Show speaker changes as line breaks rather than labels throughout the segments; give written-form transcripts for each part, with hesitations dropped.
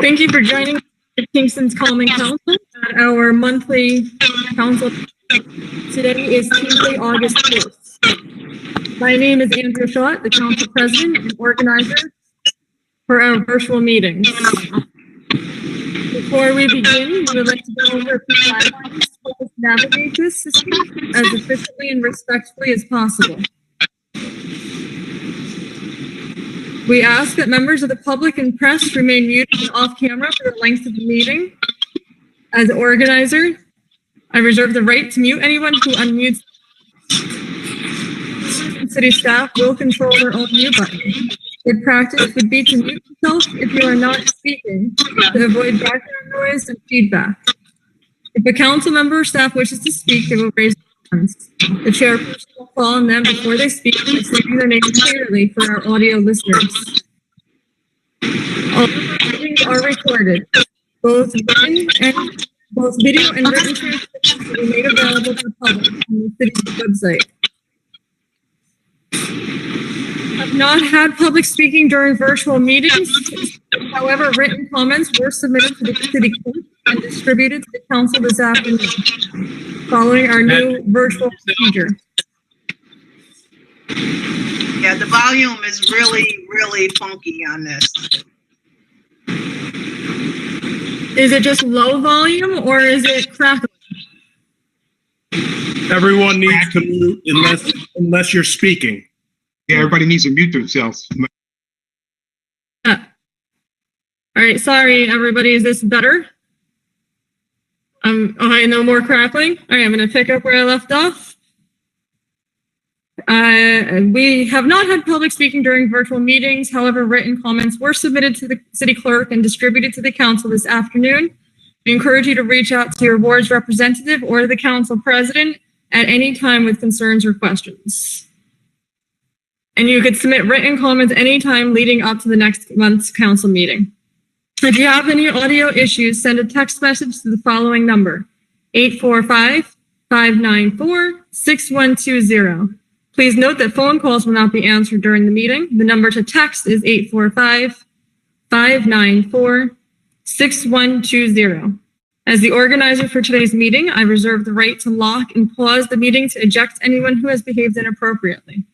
Thank you for joining Kingston's Common Council at our monthly council. Today is Tuesday, August 4th. My name is Andrea Schott, the council president and organizer for our virtual meetings. Before we begin, we would like to go over a few guidelines to help us navigate this system as efficiently and respectfully as possible. We ask that members of the public and press remain muted and off camera for the length of the meeting. As organizer, I reserve the right to mute anyone who unmutes. City staff will control their own mute button. Good practice would be to mute yourself if you are not speaking to avoid background noise and feedback. If a council member or staff wishes to speak, they will raise their hands. The chairperson will call on them before they speak by stating their name clearly for our audio listeners. All of our meetings are recorded. Both video and written transcriptions will be made available to the public on the city's website. Have not had public speaking during virtual meetings. However, written comments were submitted to the city clerk and distributed to the council this afternoon, following our new virtual procedure.
Yeah, the volume is really funky on this.
Is it just low volume or is it crackling?
Everyone needs to mute unless you're speaking.
Yeah, everybody needs to mute themselves.
All right, sorry, everybody. Is this better? Okay, no more crackling. All right, I'm going to pick up where I left off. We have not had public speaking during virtual meetings. However, written comments were submitted to the city clerk and distributed to the council this afternoon. We encourage you to reach out to your ward's representative or the council president at any time with concerns or questions. And you could submit written comments anytime leading up to the next month's council meeting. If you have any audio issues, send a text message to the following number, 845-594-6120. Please note that phone calls will not be answered during the meeting. The number to text is 845-594-6120. As the organizer for today's meeting, I reserve the right to lock and pause the meeting to eject anyone who has behaved inappropriately.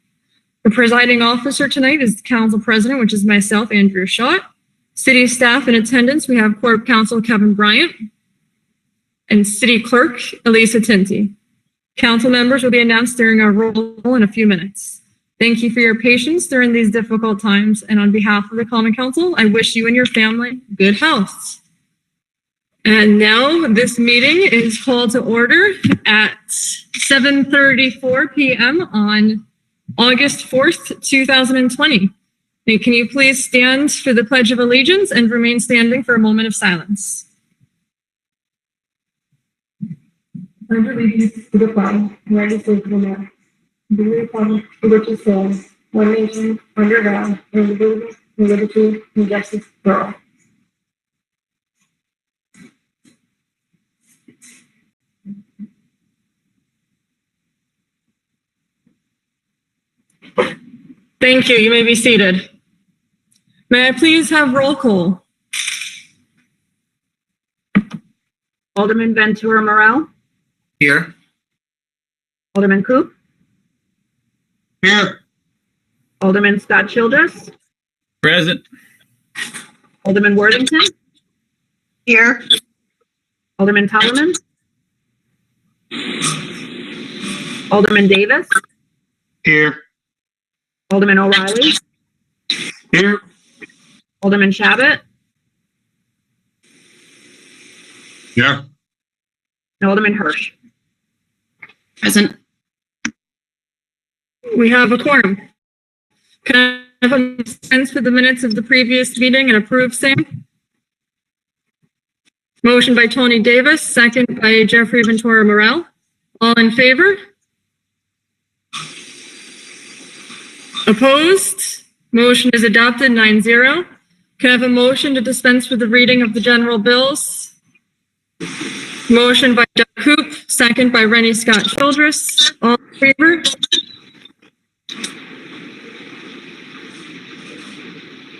The presiding officer tonight is the council president, which is myself, Andrea Schott. City staff in attendance, we have Corp Counsel Kevin Bryant and City Clerk Elisa Tinty. Council members will be announced during our roll in a few minutes. Thank you for your patience during these difficult times, and on behalf of the Common Council, I wish you and your family good health. And now this meeting is called to order at 7:34 p.m. on August 4th, 2020. And can you please stand for the Pledge of Allegiance and remain standing for a moment of silence? Pledge allegiance to the flag of the United States of America, to the republic for which it stands, one nation, under God, indivisible, with liberty and justice for all. Thank you. You may be seated. May I please have roll call?
Alderman Ventura Morel.
Here.
Alderman Coop.
Here.
Alderman Scott Childress.
Present.
Alderman Worthington.
Here,
Alderman Tullerman. Alderman Davis.
Here.
Alderman O'Reilly.
Here.
Alderman Shabbat.
Yeah.
And Alderman Hirsch.
Present. We have a quorum. Can I have a sense for the minutes of the previous meeting and approve same? Motion by Tony Davis, second by Jeffrey Ventura Morel. All in favor? Opposed? Motion is adopted 9-0. Can I have a motion to dispense with the reading of the general bills? Motion by Doug Coop, second by Rennie Scott Childress. All in favor?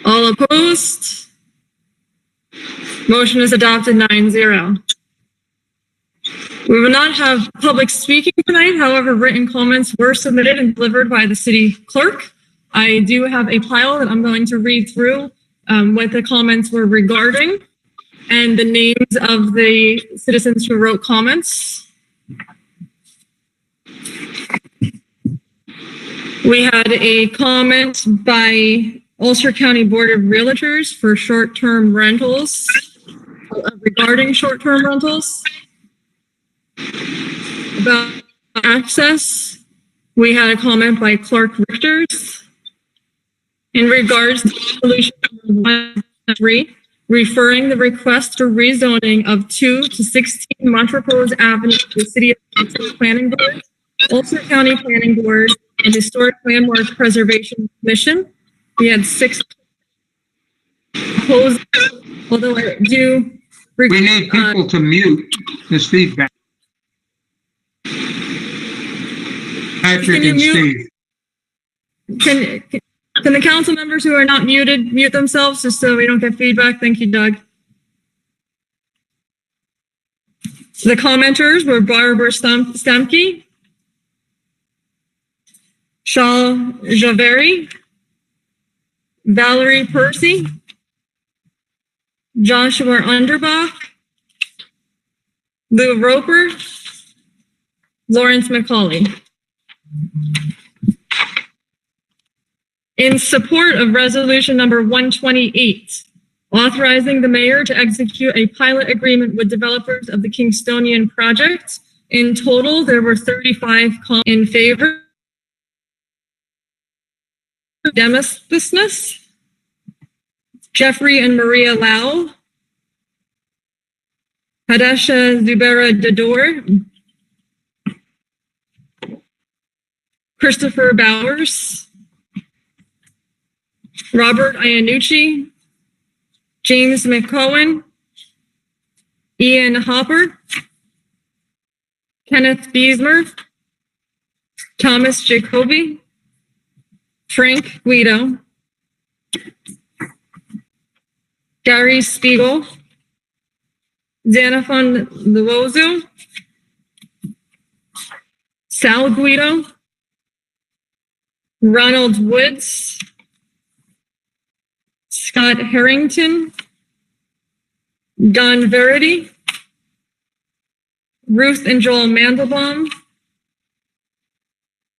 All opposed? Motion is adopted 9-0. We will not have public speaking tonight. However, written comments were submitted and delivered by the city clerk. I do have a pile that I'm going to read through what the comments were regarding and the names of the citizens who wrote comments. We had a comment by Ulster County Board of Realtors for short-term rentals, regarding short-term rentals. About access, we had a comment by Clark Richters. In regards to resolution number 113, referring the request for rezoning of 2 to 16 Montrepose Avenue to the City of Ulster Planning Board, Ulster County Planning Board, and Historic Landmark Preservation Commission. We had 6 opposed, although I do.
We need people to mute this feedback. Patrick and Steve.
Can the council members who are not muted mute themselves just so we don't get feedback? Thank you, Doug. The commenters were Barbara Stemke, Shaw Javeri, Valerie Percy, Joshua Underbach, Lou Roper, Lawrence McCauley. In support of resolution number 128, authorizing the mayor to execute a pilot agreement with developers of the Kingstonian project. In total, there were 35 in favor. Demosthenes, Jeffrey and Maria Lau, Hadesha Zubera Dador, Christopher Bowers, Robert Iannucci, James McCohen, Ian Hopper, Kenneth Beesmer, Thomas Jacoby, Frank Guido, Gary Spiegel, Xenophon Luozu, Sal Guido, Ronald Woods, Scott Harrington, Don Verity, Ruth and Joel Mandelbaum,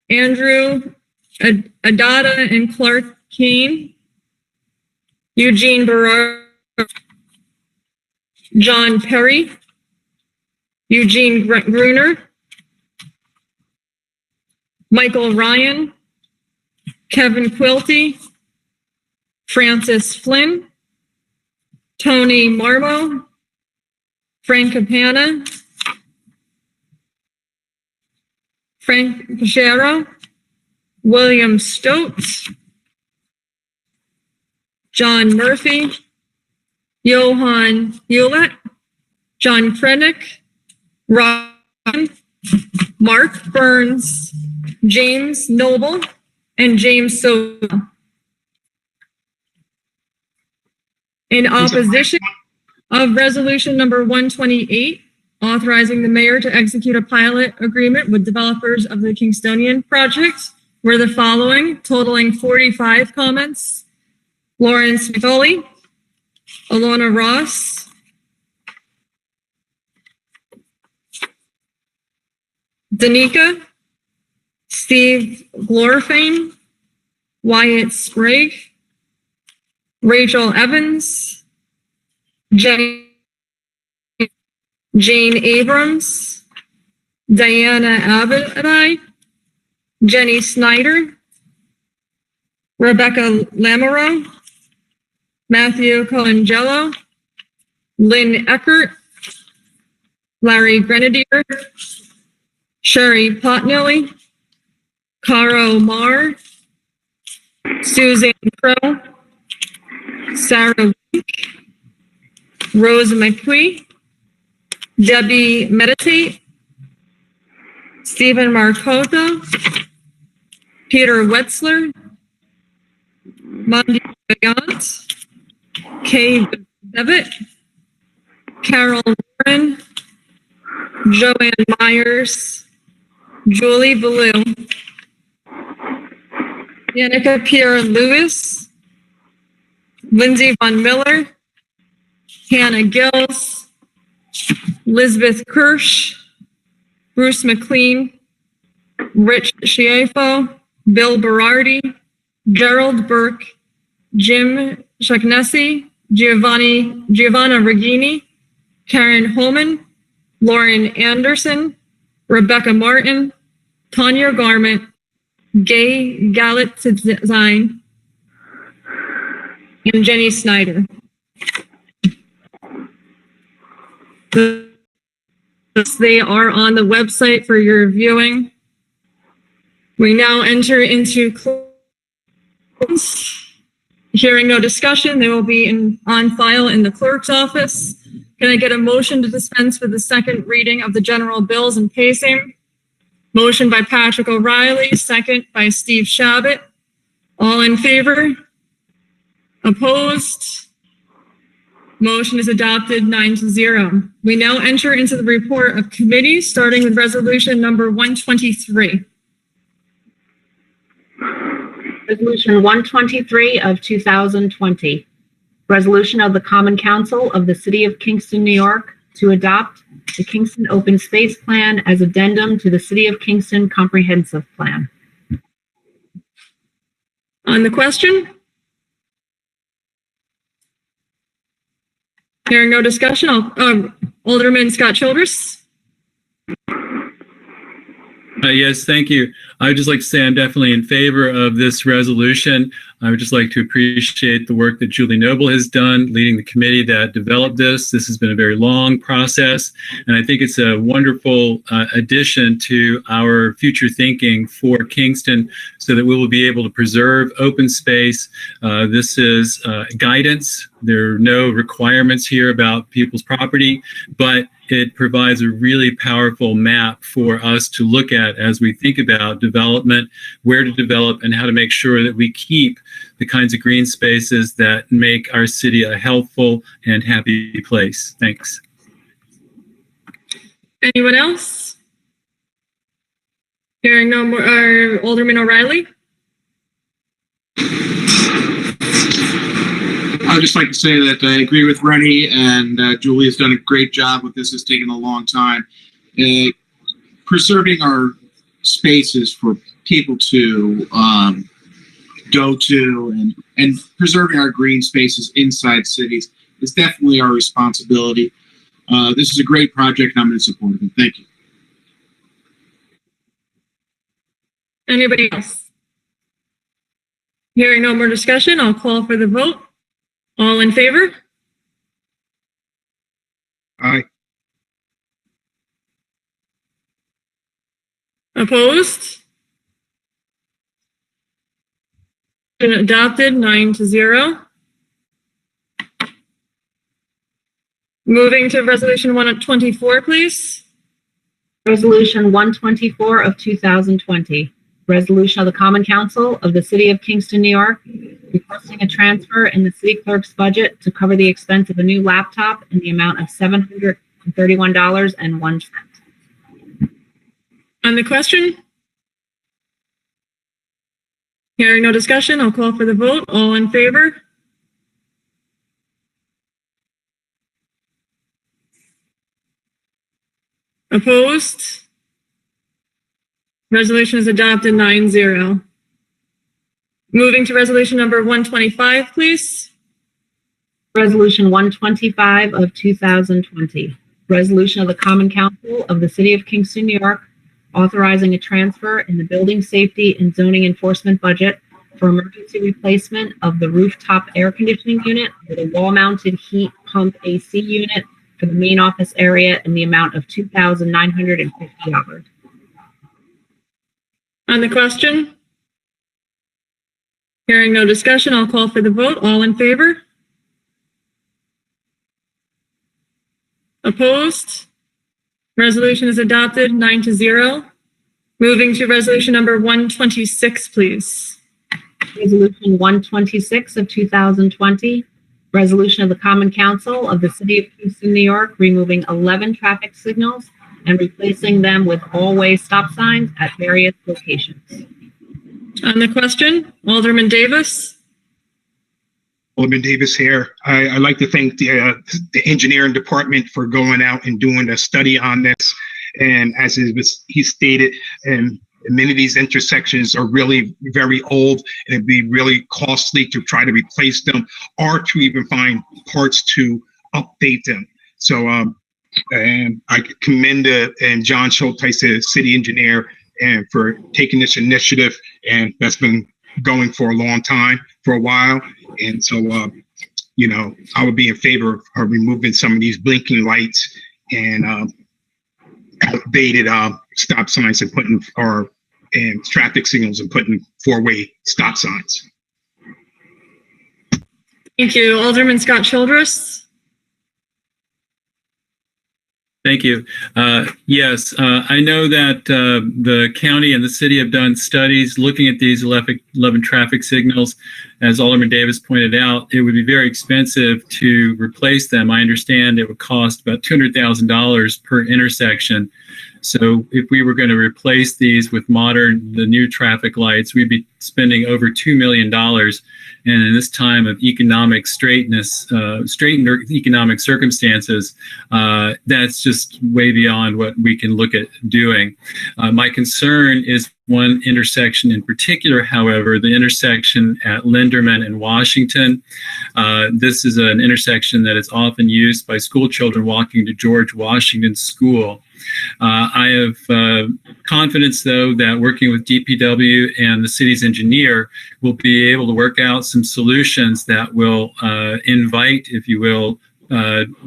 Andrew Adada and Clark Kane, Eugene Berard, John Perry, Eugene Gruner, Michael Ryan, Kevin Quilty, Francis Flynn, Tony Marmo, Frank Capana, Frank Pachero, William Stokes, John Murphy, Johan Hewlett, John Krennick, Ron, Mark Burns, James Noble, and James Soto. In opposition of resolution number 128, authorizing the mayor to execute a pilot agreement with developers of the Kingstonian project, were the following, totaling 45 comments: Lawrence McCauley, Alona Ross, Danica, Steve Glorfane, Wyatt Sprague, Rachel Evans, Jane Abrams, Diana Abadai, Jenny Snyder, Rebecca Lamoureux, Matthew Colangelo, Lynn Eckert, Larry Grenadier, Sherry Potnelly, Caro Marr, Suzanne Crow, Sarah Wink, Rose McQueen, Debbie Meditate, Stephen Marcota, Peter Wetzler, Mandy Gant, Kay Devitt, Carol Warren, Joanne Myers, Julie Ballou, Danica Pierre Lewis, Lindsay Von Miller, Hannah Gills, Elizabeth Kirsch, Bruce McLean, Rich Schiaffo, Bill Berardi, Gerald Burke, Jim Shaughnessy, Giovanna Regini, Karen Holman, Lauren Anderson, Rebecca Martin, Tanya Garment, Gay Galitzine, and Jenny Snyder. They are on the website for your viewing. We now enter into close. Hearing no discussion, they will be on file in the clerk's office. Can I get a motion to dispense with the second reading of the general bills and pacing? Motion by Patrick O'Reilly, second by Steve Shabbat. All in favor? Opposed? Motion is adopted 9-0. We now enter into the report of committees, starting with resolution number 123.
Resolution 123 of 2020. Resolution of the Common Council of the City of Kingston, New York, to adopt the Kingston Open Space Plan as addendum to the City of Kingston Comprehensive Plan.
On the question? Hearing no discussion, Alderman Scott Childress.
Yes, thank you. I would just like to say I'm definitely in favor of this resolution. I would just like to appreciate the work that Julie Noble has done, leading the committee that developed this. This has been a very long process, and I think it's a wonderful addition to our future thinking for Kingston so that we will be able to preserve open space. This is guidance. There are no requirements here about people's property, but it provides a really powerful map for us to look at as we think about development, where to develop, and how to make sure that we keep the kinds of green spaces that make our city a healthful and happy place. Thanks.
Anyone else? Hearing no more, Alderman O'Reilly.
I'd just like to say that I agree with Rennie, and Julie has done a great job with this. It's taken a long time. Preserving our spaces for people to go to and preserving our green spaces inside cities is definitely our responsibility. This is a great project, and I'm going to support it. Thank you.
Anybody else? Hearing no more discussion, I'll call for the vote. All in favor?
Aye.
Opposed? Been adopted 9-0. Moving to resolution 124, please.
Resolution 124 of 2020. Resolution of the Common Council of the City of Kingston, New York, requesting a transfer in the city clerk's budget to cover the expense of a new laptop in the amount of $731.01.
On the question? Hearing no discussion, I'll call for the vote. All in favor? Opposed? Resolution is adopted 9-0. Moving to resolution number 125, please.
Resolution 125 of 2020. Resolution of the Common Council of the City of Kingston, New York, authorizing a transfer in the building safety and zoning enforcement budget for emergency replacement of the rooftop air conditioning unit with a wall-mounted heat pump AC unit for the main office area in the amount of $2,950.
On the question? Hearing no discussion, I'll call for the vote. All in favor? Opposed? Resolution is adopted 9-0. Moving to resolution number 126, please.
Resolution 126 of 2020. Resolution of the Common Council of the City of Kingston, New York, removing 11 traffic signals and replacing them with all-way stop signs at various locations.
On the question, Alderman Davis.
Alderman Davis here. I'd like to thank the engineering department for going out and doing a study on this. And as he stated, many of these intersections are really very old, and it'd be really costly to try to replace them or to even find parts to update them. So and I commend John Schulteis, the city engineer, and for taking this initiative, and that's been going for a long time, for a while. And so, I would be in favor of removing some of these blinking lights and outdated stop signs and putting and traffic signals and putting four-way stop signs.
Thank you. Alderman Scott Childress.
Thank you. Yes, I know that the county and the city have done studies looking at these 11 traffic signals. As Alderman Davis pointed out, it would be very expensive to replace them. I understand it would cost about $200,000 per intersection. So if we were going to replace these with the new traffic lights, we'd be spending over $2 million. And in this time of economic straitened economic circumstances, that's just way beyond what we can look at doing. My concern is one intersection in particular, however, the intersection at Linderman and Washington. This is an intersection that is often used by school children walking to George Washington School. I have confidence, though, that working with DPW and the city's engineer will be able to work out some solutions that will invite, if you will,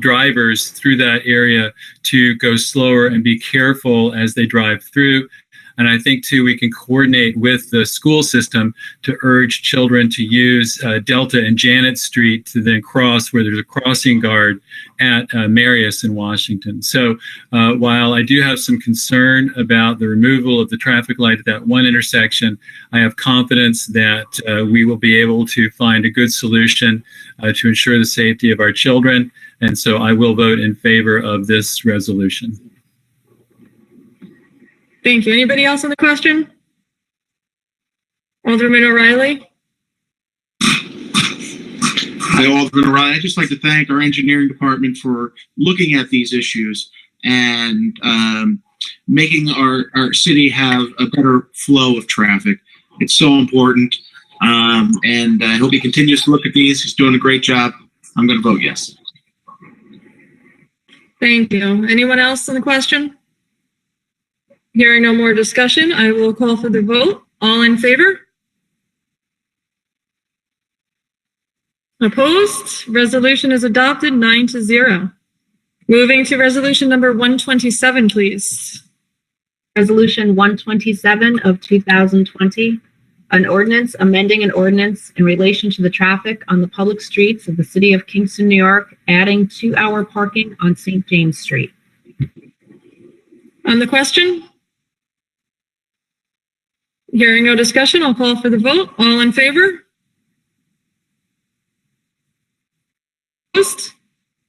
drivers through that area to go slower and be careful as they drive through. And I think, too, we can coordinate with the school system to urge children to use Delta and Janet Street to then cross where there's a crossing guard at Marius in Washington. So while I do have some concern about the removal of the traffic light at that one intersection, I have confidence that we will be able to find a good solution to ensure the safety of our children. And so I will vote in favor of this resolution.
Thank you. Anybody else on the question? Alderman O'Reilly.
Hi, Alderman O'Reilly. I'd just like to thank our engineering department for looking at these issues and making our city have a better flow of traffic. It's so important. And I hope he continues to look at these. He's doing a great job. I'm going to vote yes.
Thank you. Anyone else on the question? Hearing no more discussion, I will call for the vote. All in favor? Opposed? Resolution is adopted 9-0. Moving to resolution number 127, please.
Resolution 127 of 2020, an ordinance amending an ordinance in relation to the traffic on the public streets of the city of Kingston, New York, adding 2-hour parking on St. James Street.
On the question? Hearing no discussion, I'll call for the vote. All in favor? Opposed?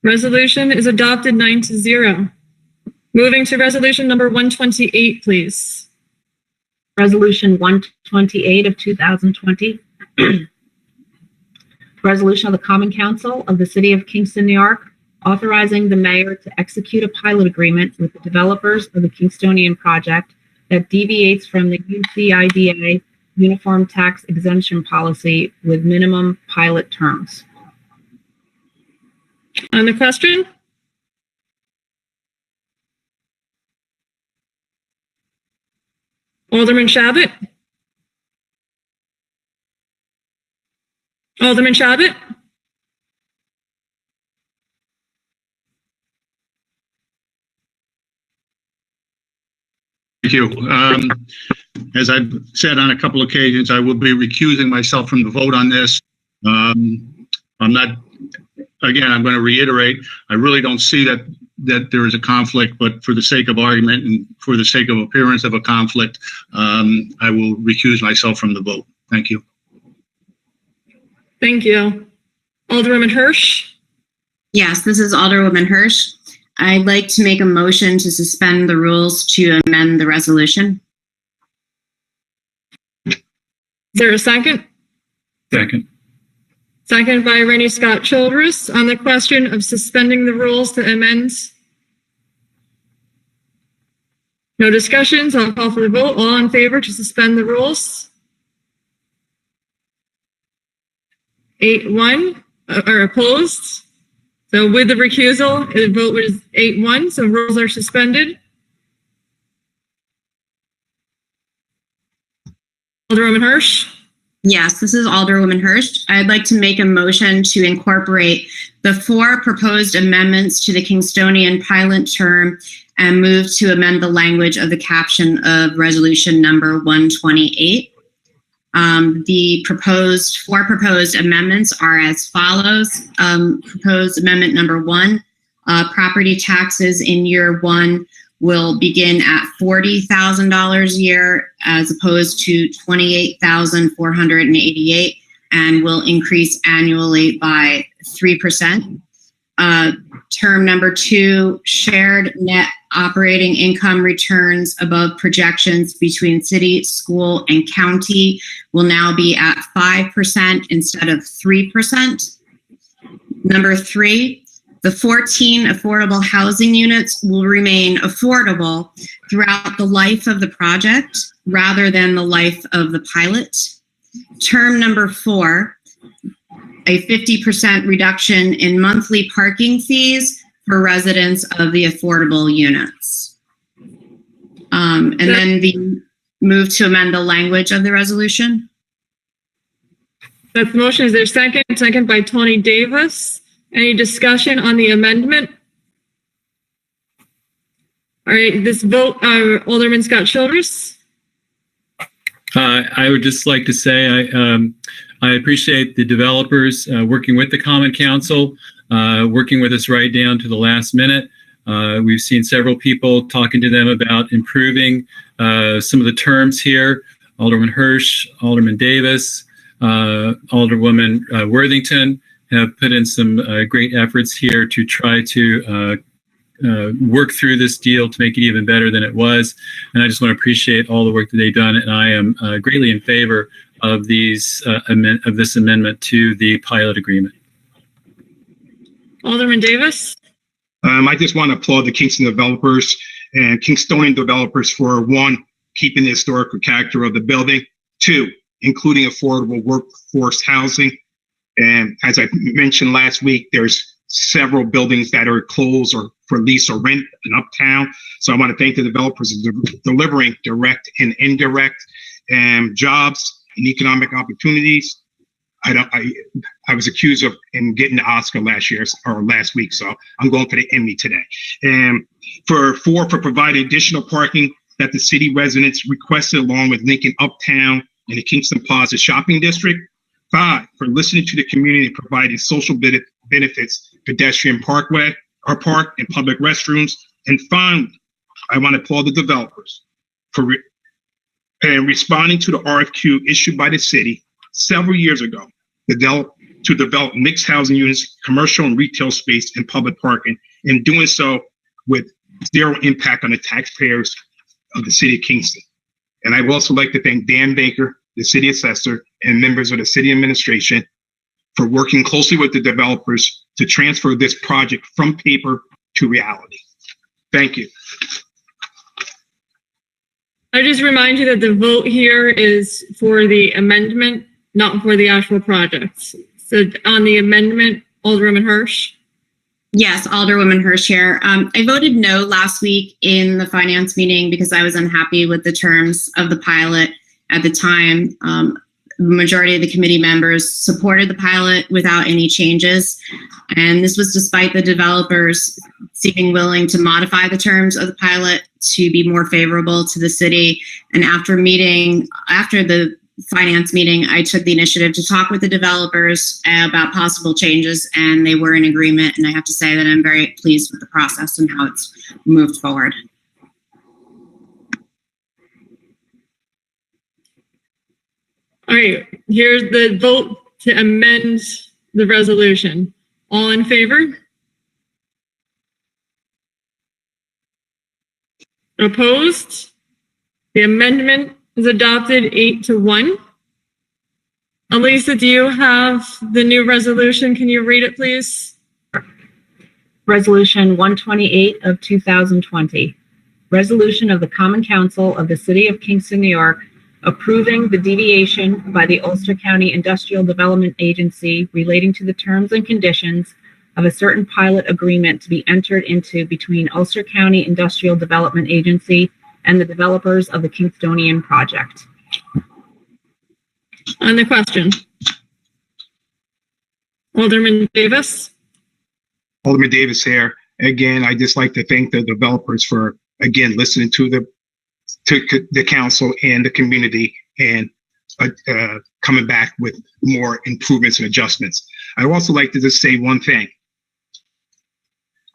Resolution is adopted 9-0. Moving to resolution number 128, please.
Resolution 128 of 2020. Resolution of the Common Council of the City of Kingston, New York, authorizing the mayor to execute a pilot agreement with the developers of the Kingstonian project that deviates from the UCIDA Uniform Tax Exemption Policy with minimum pilot terms.
On the question? Alderman Shabbat? Alderman Shabbat?
Thank you. As I've said on a couple occasions, I will be recusing myself from the vote on this. I'm going to reiterate, I really don't see that there is a conflict, but for the sake of argument and for the sake of appearance of a conflict, I will recuse myself from the vote. Thank you.
Thank you. Alderwoman Hirsch.
Yes, this is Alderwoman Hirsch. I'd like to make a motion to suspend the rules to amend the resolution.
Is there a second?
Second.
Second by Rennie Scott Childress on the question of suspending the rules to amend. No discussions. I'll call for the vote. All in favor to suspend the rules? 8-1, or opposed? So with the recusal, the vote was 8-1, so rules are suspended. Alderwoman Hirsch.
Yes, this is Alderwoman Hirsch. I'd like to make a motion to incorporate the 4 proposed amendments to the Kingstonian pilot term and move to amend the language of the caption of resolution number 128. The 4 proposed amendments are as follows. Proposed amendment number 1, property taxes in year 1 will begin at $40,000 a year as opposed to $28,488 and will increase annually by 3%. Term number 2, shared net operating income returns above projections between city, school, and county will now be at 5% instead of 3%. Number 3, the 14 affordable housing units will remain affordable throughout the life of the project rather than the life of the pilot. Term number 4, a 50% reduction in monthly parking fees for residents of the affordable units. And then the move to amend the language of the resolution.
That's the motion. Is there a second? Second by Tony Davis. Any discussion on the amendment? All right, this vote, Alderman Scott Childress.
I would just like to say I appreciate the developers working with the Common Council, working with us right down to the last minute. We've seen several people talking to them about improving some of the terms here. Alderman Hirsch, Alderman Davis, Alderwoman Worthington have put in some great efforts here to try to work through this deal to make it even better than it was. And I just want to appreciate all the work that they've done. And I am greatly in favor of this amendment to the pilot agreement.
Alderman Davis.
I just want to applaud the Kingston developers and Kingstonian developers for 1, keeping the historical character of the building, 2, including affordable workforce housing. And as I mentioned last week, there's several buildings that are closed or for lease or rent in Uptown. So I want to thank the developers for delivering direct and indirect jobs and economic opportunities. I was accused of getting the Oscar last week, so I'm going for the Emmy today. And for providing additional parking that the city residents requested along with Lincoln Uptown and the Kingston Plaza Shopping District. 5, for listening to the community and providing social benefits, pedestrian park and public restrooms. And finally, I want to applaud the developers for responding to the RFQ issued by the city several years ago to develop mixed housing units, commercial and retail space, and public parking, and doing so with 0 impact on the taxpayers of the city of Kingston. And I would also like to thank Dan Baker, the city assessor, and members of the city administration for working closely with the developers to transfer this project from paper to reality. Thank you.
I just remind you that the vote here is for the amendment, not for the actual project. So on the amendment, Alderwoman Hirsch.
Yes, Alderwoman Hirsch here. I voted no last week in the finance meeting because I was unhappy with the terms of the pilot at the time. The majority of the committee members supported the pilot without any changes. And this was despite the developers seeming willing to modify the terms of the pilot to be more favorable to the city. And after the finance meeting, I took the initiative to talk with the developers about possible changes, and they were in agreement. And I have to say that I'm very pleased with the process and how it's moved forward.
All right, here's the vote to amend the resolution? All in favor? Opposed? The amendment is adopted 8-1. Elisa, do you have the new resolution? Can you read it, please?
Resolution 128 of 2020. Resolution of the Common Council of the City of Kingston, New York, approving the deviation by the Ulster County Industrial Development Agency relating to the terms and conditions of a certain pilot agreement to be entered into between Ulster County Industrial Development Agency and the developers of the Kingstonian project.
On the question. Alderman Davis?
Alderman Davis here. Again, I just like to thank the developers for, again, listening to the council and the community and coming back with more improvements and adjustments. I also like to just say one thing.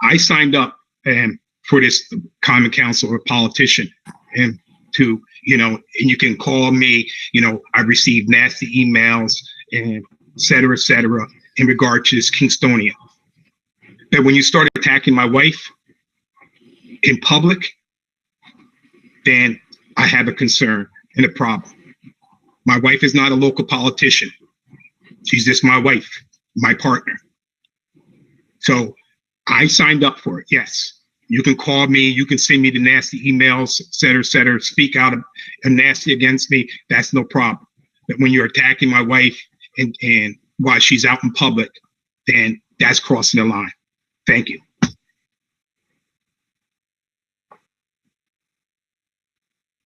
I signed up for this Common Council, a politician, and to, and you can call me, I received nasty emails and et cetera, in regard to this Kingstonian. But when you start attacking my wife in public, then I have a concern and a problem. My wife is not a local politician. She's just my wife, my partner. So I signed up for it. Yes, you can call me. You can send me the nasty emails, et cetera, speak out nasty against me. That's no problem. But when you're attacking my wife and while she's out in public, then that's crossing the line. Thank you.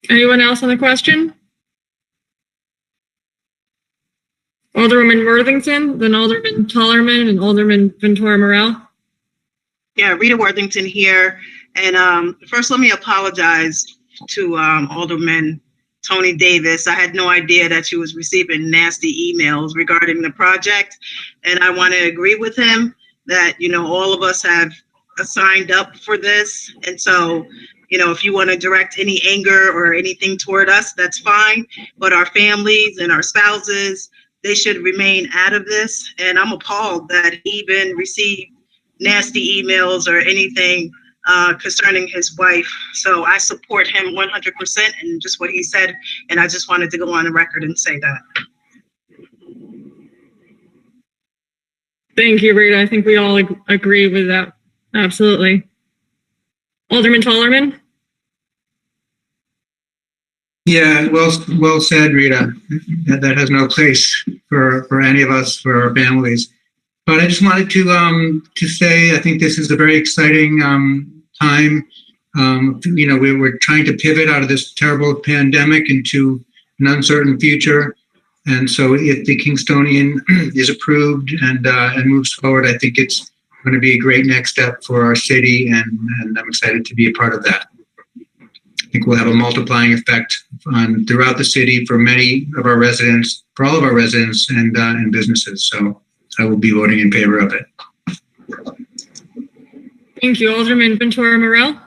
Anyone else on the question? Alderwoman Worthington, then Alderman Tollerman, and Alderman Ventura Morel.
Yeah, Rita Worthington here. And first, let me apologize to Alderman Tony Davis. I had no idea that she was receiving nasty emails regarding the project. And I want to agree with him that, all of us have signed up for this. And so, if you want to direct any anger or anything toward us, that's fine. But our families and our spouses, they should remain out of this. And I'm appalled that he even received nasty emails or anything concerning his wife. So I support him 100% and just what he said. And I just wanted to go on the record and say that.
Thank you, Rita. I think we all agree with that. Absolutely. Alderman Tollerman?
Yeah, well said, Rita. That has no place for any of us, for our families. But I just wanted to say, I think this is a very exciting time. We're trying to pivot out of this terrible pandemic into an uncertain future. And so if the Kingstonian is approved and moves forward, I think it's going to be a great next step for our city, and I'm excited to be a part of that. I think we'll have a multiplying effect throughout the city for many of our residents, for all of our residents and businesses. So I will be voting in favor of it.
Thank you. Alderman Ventura Morel?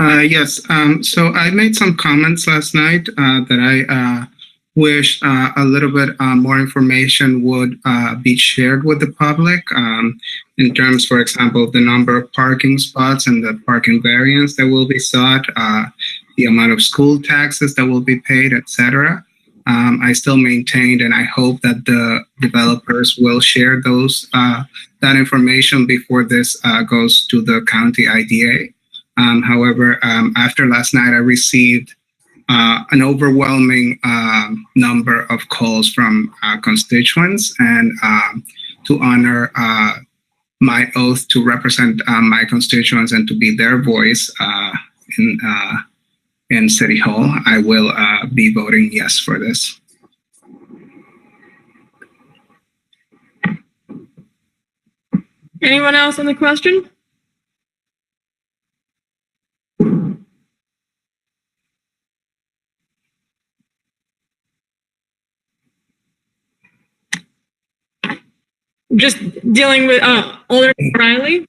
Yes. So I made some comments last night that I wish a little bit more information would be shared with the public in terms, for example, of the number of parking spots and the parking variance that will be sought, the amount of school taxes that will be paid, etc. I still maintained, and I hope that the developers will share that information before this goes to the county IDA. However, after last night, I received an overwhelming number of calls from constituents, and to honor my oath to represent my constituents and to be their voice in City Hall, I will be voting yes for this.
Anyone else on the question? Just dealing with Alderman Riley.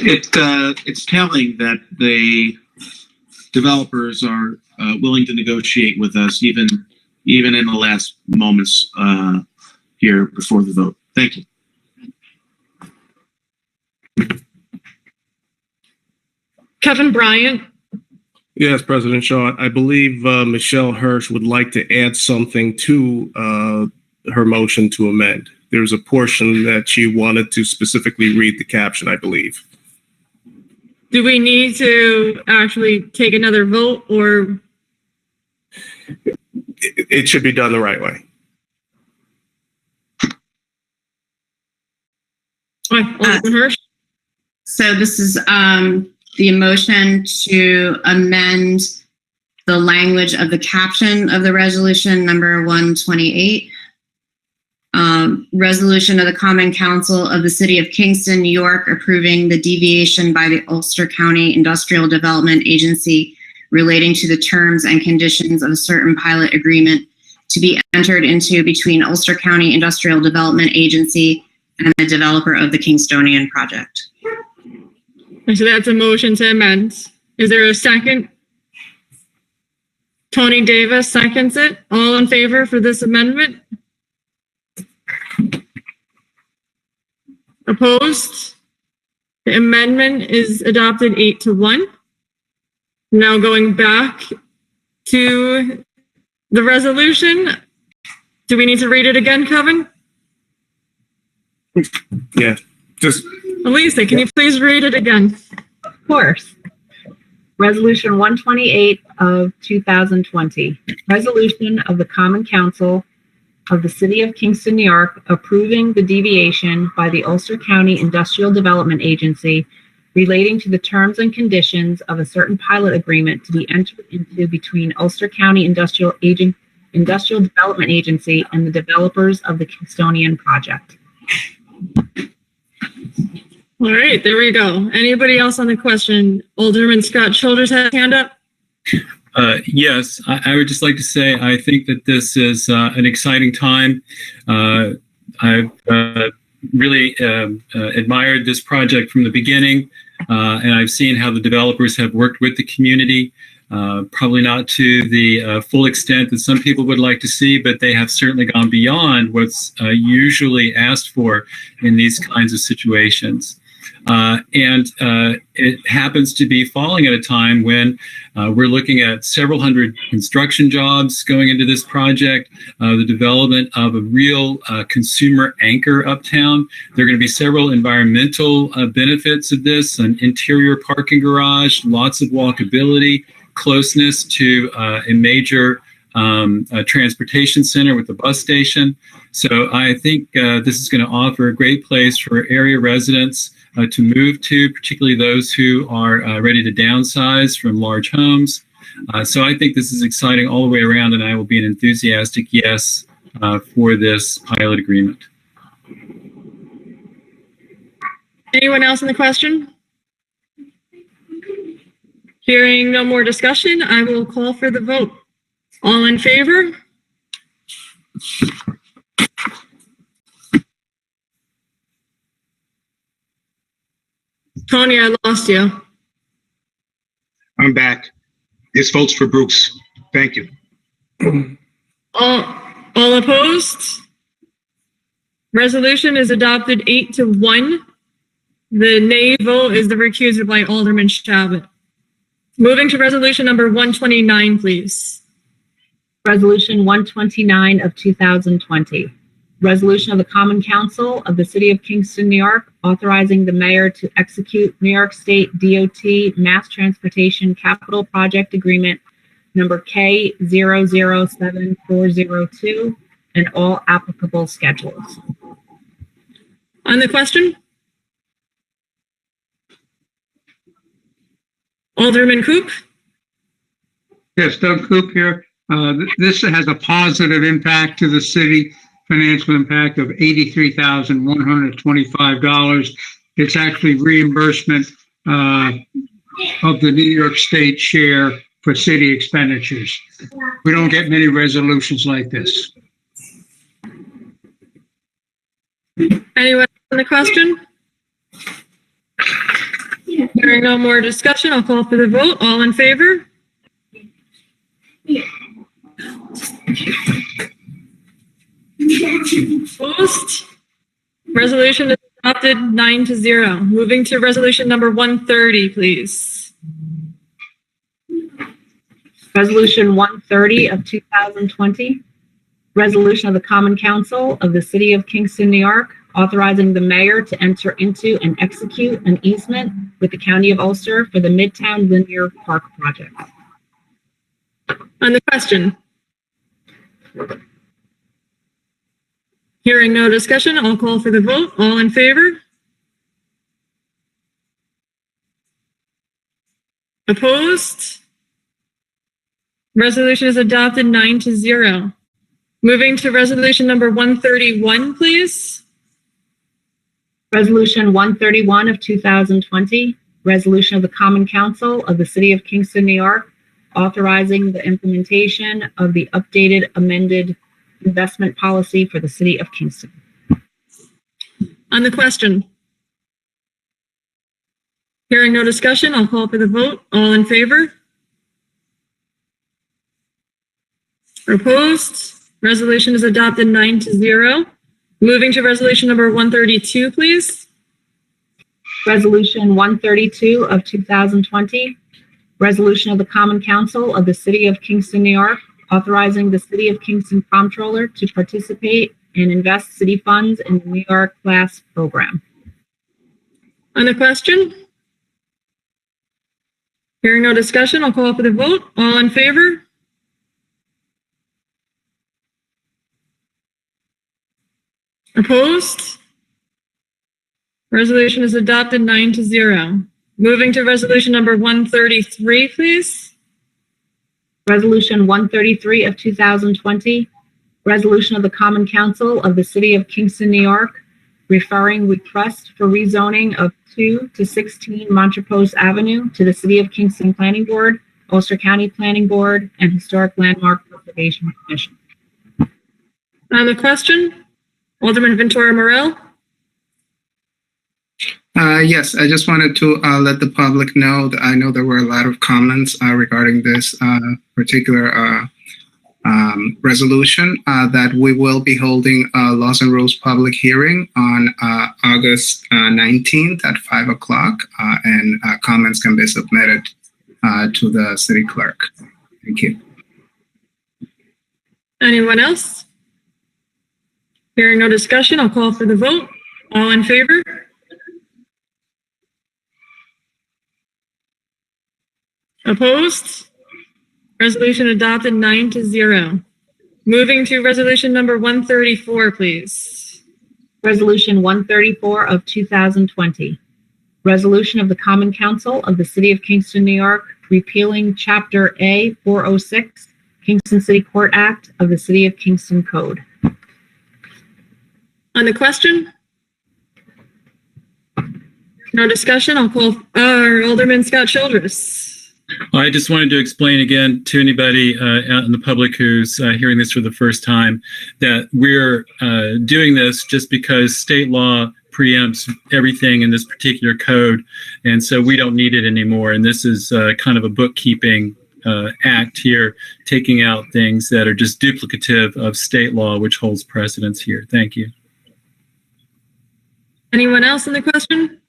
It's telling that the developers are willing to negotiate with us, even in the last moments here before the vote. Thank you.
Kevin Bryant.
Yes, President Shaw, I believe Michelle Hirsch would like to add something to her motion to amend. There's a portion that she wanted to specifically read the caption, I believe.
Do we need to actually take another vote, or?
It should be done the right way.
Alderman Hirsch?
So this is the motion to amend the language of the caption of the resolution number 128. Resolution of the Common Council of the City of Kingston, New York, approving the deviation by the Ulster County Industrial Development Agency relating to the terms and conditions of a certain pilot agreement to be entered into between Ulster County Industrial Development Agency and the developer of the Kingstonian project.
So that's a motion to amend. Is there a second? Tony Davis seconds it. All in favor for this amendment? Opposed? The amendment is adopted 8-1. Now going back to the resolution. Do we need to read it again, Kevin?
Yeah, just.
Elisa, can you please read it again?
Of course. Resolution 128 of 2020. Resolution of the Common Council of the City of Kingston, New York, approving the deviation by the Ulster County Industrial Development Agency relating to the terms and conditions of a certain pilot agreement to be entered into between Ulster County Industrial Development Agency and the developers of the Kingstonian project.
All right, there we go. Anybody else on the question? Alderman Scott Childers has hand up.
Yes, I would just like to say I think that this is an exciting time. I've really admired this project from the beginning, and I've seen how the developers have worked with the community. Probably not to the full extent that some people would like to see, but they have certainly gone beyond what's usually asked for in these kinds of situations. And it happens to be falling at a time when we're looking at several hundred construction jobs going into this project, the development of a real consumer anchor uptown. There are going to be several environmental benefits of this, an interior parking garage, lots of walkability, closeness to a major transportation center with the bus station. So I think this is going to offer a great place for area residents to move to, particularly those who are ready to downsize from large homes. So I think this is exciting all the way around, and I will be an enthusiastic yes for this pilot agreement.
Anyone else on the question? Hearing no more discussion, I will call for the vote. All in favor? Tony, I lost you.
I'm back. This vote's for Bruce. Thank you.
All opposed? Resolution is adopted 8-1. The nay vote is the recuser by Alderman Shabbat. Moving to resolution number 129, please.
Resolution 129 of 2020. Resolution of the Common Council of the City of Kingston, New York, authorizing the mayor to execute New York State DOT Mass Transportation Capital Project Agreement number K007402 and all applicable schedules.
On the question? Alderman Coop?
Yes, Doug Coop here. This has a positive impact to the city, financial impact of $83,125. It's actually reimbursement of the New York State share for city expenditures. We don't get many resolutions like this.
Anyone on the question? Hearing no more discussion, I'll call for the vote. All in favor? Opposed? Resolution is adopted 9-0. Moving to resolution number 130, please.
Resolution 130 of 2020, resolution of the Common Council of the City of Kingston, New York, authorizing the mayor to enter into and execute an easement with the County of Ulster for the Midtown Linear Park project.
On the question? Hearing no discussion, I'll call for the vote. All in favor? Opposed? Resolution is adopted 9-0. Moving to resolution number 131, please.
Resolution 131 of 2020, resolution of the Common Council of the City of Kingston, New York, authorizing the implementation of the updated amended investment policy for the City of Kingston.
On the question? Hearing no discussion, I'll call for the vote. All in favor? Opposed? Resolution is adopted 9-0. Moving to resolution number 132, please.
Resolution 132 of 2020, resolution of the Common Council of the City of Kingston, New York, authorizing the City of Kingston Comptroller to participate and invest city funds in the New York Class program.
On the question? Hearing no discussion, I'll call for the vote. All in favor? Opposed? Resolution is adopted 9-0. Moving to resolution number 133, please.
Resolution 133 of 2020, resolution of the Common Council of the City of Kingston, New York, referring request for rezoning of 2 to 16 Montrepose Avenue to the City of Kingston Planning Board, Ulster County Planning Board, and Historic Landmark Preservation Commission.
On the question? Alderman Ventura Morel.
Yes, I just wanted to let the public know that I know there were a lot of comments regarding this particular resolution, that we will be holding a Laws and Rules public hearing on August 19th at 5 o'clock, and comments can be submitted to the city clerk. Thank you.
Anyone else? Hearing no discussion, I'll call for the vote. All in favor? Opposed? Resolution adopted 9-0. Moving to resolution number 134, please.
Resolution 134 of 2020, resolution of the Common Council of the City of Kingston, New York, repealing Chapter A 406, Kingston City Court Act of the City of Kingston Code.
On the question? No discussion, I'll call Alderman Scott Childress.
I just wanted to explain again to anybody out in the public who's hearing this for the first time that we're doing this just because state law preempts everything in this particular code, and so we don't need it anymore. And this is kind of a bookkeeping act here, taking out things that are just duplicative of state law, which holds precedence here. Thank you.
Anyone else on the question?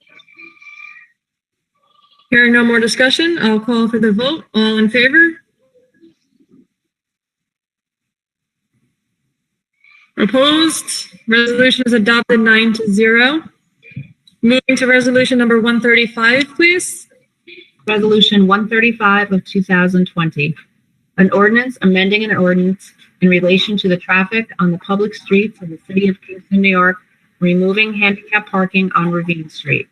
Hearing no more discussion, I'll call for the vote. All in favor? Opposed? Resolution is adopted 9-0. Moving to resolution number 135, please.
Resolution 135 of 2020, an ordinance amending an ordinance in relation to the traffic on the public streets of the City of Kingston, New York, removing handicap parking on Ravine Street.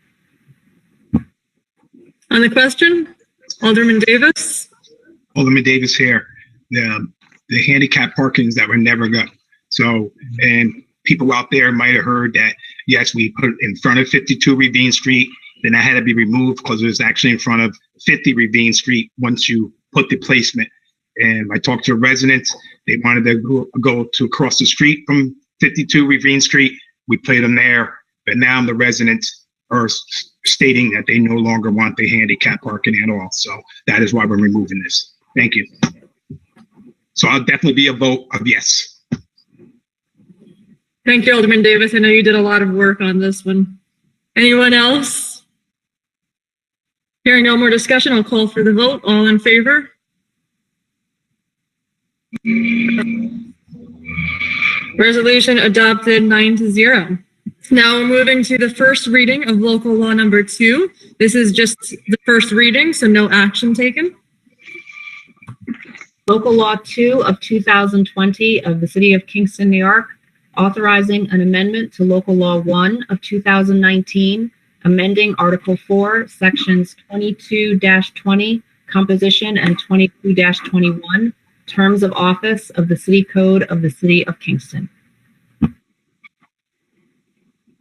On the question, Alderman Davis.
Alderman Davis here. The handicap parkings that were never go. So, and people out there might have heard that, yes, we put it in front of 52 Ravine Street, then that had to be removed because it was actually in front of 50 Ravine Street once you put the placement. And I talked to residents, they wanted to go to across the street from 52 Ravine Street. We played them there, but now the residents are stating that they no longer want the handicap parking at all. So that is why we're removing this. Thank you. So I'll definitely be a vote of yes.
Thank you, Alderman Davis. I know you did a lot of work on this one. Anyone else? Hearing no more discussion, I'll call for the vote. All in favor? Resolution adopted 9-0. Now we're moving to the first reading of local law number 2. This is just the first reading, so no action taken.
Local Law 2 of 2020 of the City of Kingston, New York, authorizing an amendment to Local Law 1 of 2019, amending Article 4, Sections 22-20, composition, and 22-21, terms of office of the City Code of the City of Kingston.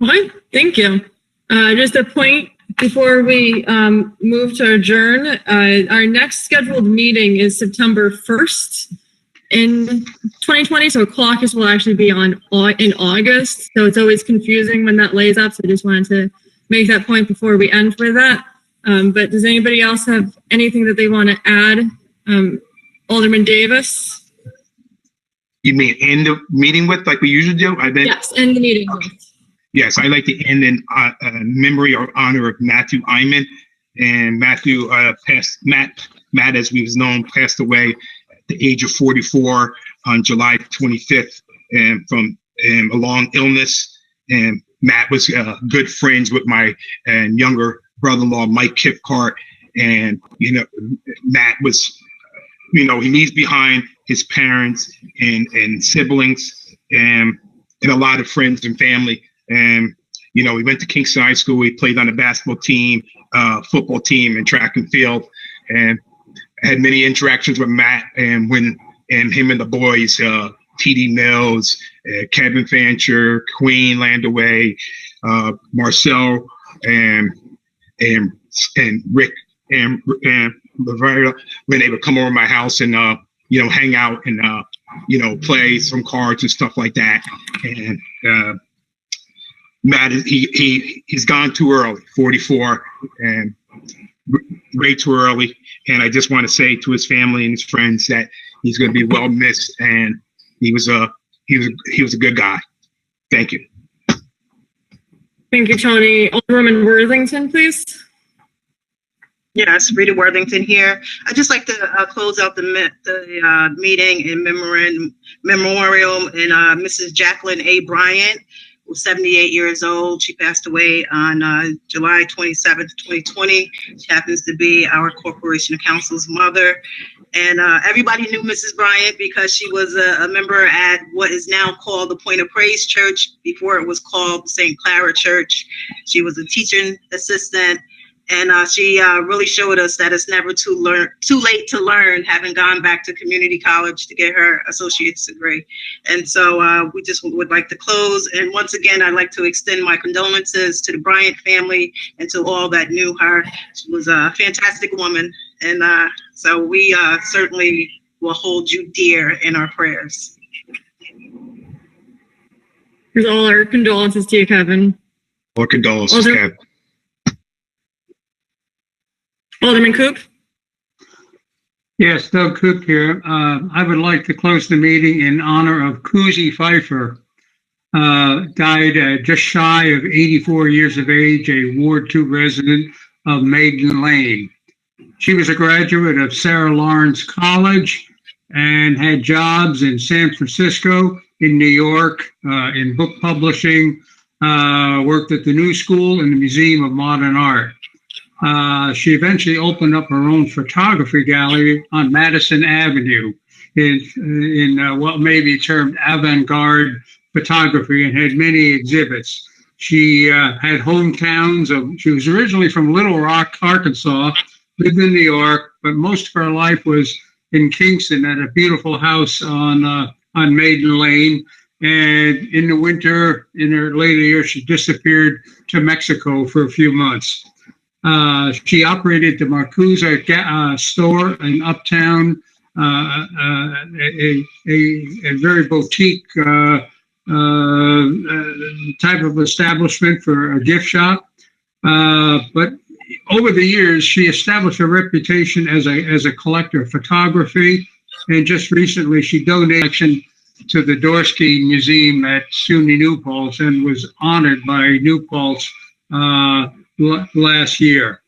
Okay, thank you. Just a point before we move to adjourn, our next scheduled meeting is September 1st in 2020. So caucus will actually be in August. So it's always confusing when that lays up. So I just wanted to make that point before we end with that. But does anybody else have anything that they want to add? Alderman Davis?
You mean end the meeting with, like we usually do?
Yes, end the meeting with.
Yes, I'd like to end in memory or honor of Matthew Iman. And Matthew Matt, as we was known, passed away at the age of 44 on July 25th, and from a long illness. And Matt was good friends with my younger brother-in-law, Mike Kipcart. And, Matt was, he leaves behind his parents and siblings and a lot of friends and family. And, we went to Kingston High School. We played on the basketball team, football team, and track and field. And I had many interactions with Matt and him and the boys, TD Mills, Kevin Fancher, Queen Landaway, Marcel, and Rick and Lavera, when they would come over my house and, hang out and, play some cards and stuff like that. And, Matt, he's gone too early, 44, and way too early. And I just want to say to his family and his friends that he's going to be well missed, and he was a good guy. Thank you.
Thank you, Tony. Alderman Worthington, please.
Yes, Rita Worthington here. I'd just like to close out the meeting in memorial in Mrs. Jacqueline A. Bryant, who was 78 years old. She passed away on July 27th, 2020. She happens to be our Corporation of Council's mother. And everybody knew Mrs. Bryant because she was a member at what is now called the Point of Praise Church. Before it was called St. Clara Church. She was a teaching assistant. And she really showed us that it's never too late to learn, having gone back to community college to get her associate's degree. And so we just would like to close. And once again, I'd like to extend my condolences to the Bryant family and to all that knew her. She was a fantastic woman. And so we certainly will hold you dear in our prayers.
Here's all our condolences to you, Kevin.
All condolences, Kevin.
Alderman Coop?
Yes, Doug Coop here. I would like to close the meeting in honor of Kuzi Pfeiffer. Died just shy of 84 years of age, a Ward 2 resident of Maiden Lane. She was a graduate of Sarah Lawrence College and had jobs in San Francisco, in New York, in book publishing, worked at the New School and the Museum of Modern Art. She eventually opened up her own photography gallery on Madison Avenue in what may be termed avant-garde photography, and had many exhibits. She had hometowns she was originally from Little Rock, Arkansas, lived in New York, but most of her life was in Kingston at a beautiful house on Maiden Lane. And in the winter, in her later years, she disappeared to Mexico for a few months. She operated the Marcusa store in Uptown, a very boutique type of establishment for a gift shop. But over the years, she established a reputation as a collector of photography, And just recently, she donated to the Dorsky Museum at SUNY New Paltz and was honored by New Paltz last year.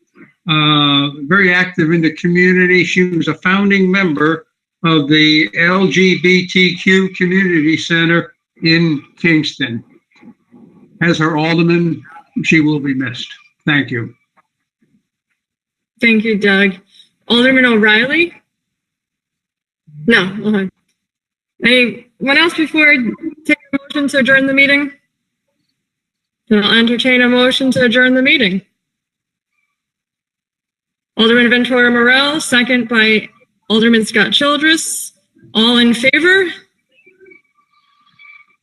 Very active in the community. She was a founding member of the LGBTQ Community Center in Kingston. As her alderman, she will be missed. Thank you.
Thank you, Doug. Alderman O'Reilly? No, hold on. Anyone else before I take a motion to adjourn the meeting? Then I'll entertain a motion to adjourn the meeting. Alderman Ventura Morel, second by Alderman Scott Childress. All in favor?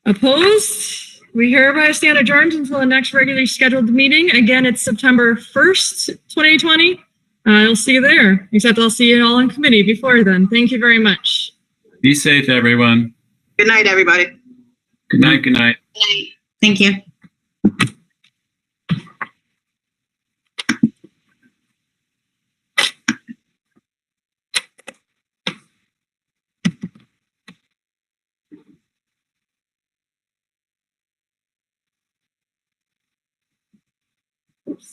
Opposed? We hereby stand adjourned until the next regularly scheduled meeting. Again, it's September 1st, 2020. I'll see you there, except I'll see you all in committee before then. Thank you very much.
Be safe, everyone.
Good night, everybody.
Good night. Good night.
Thank you.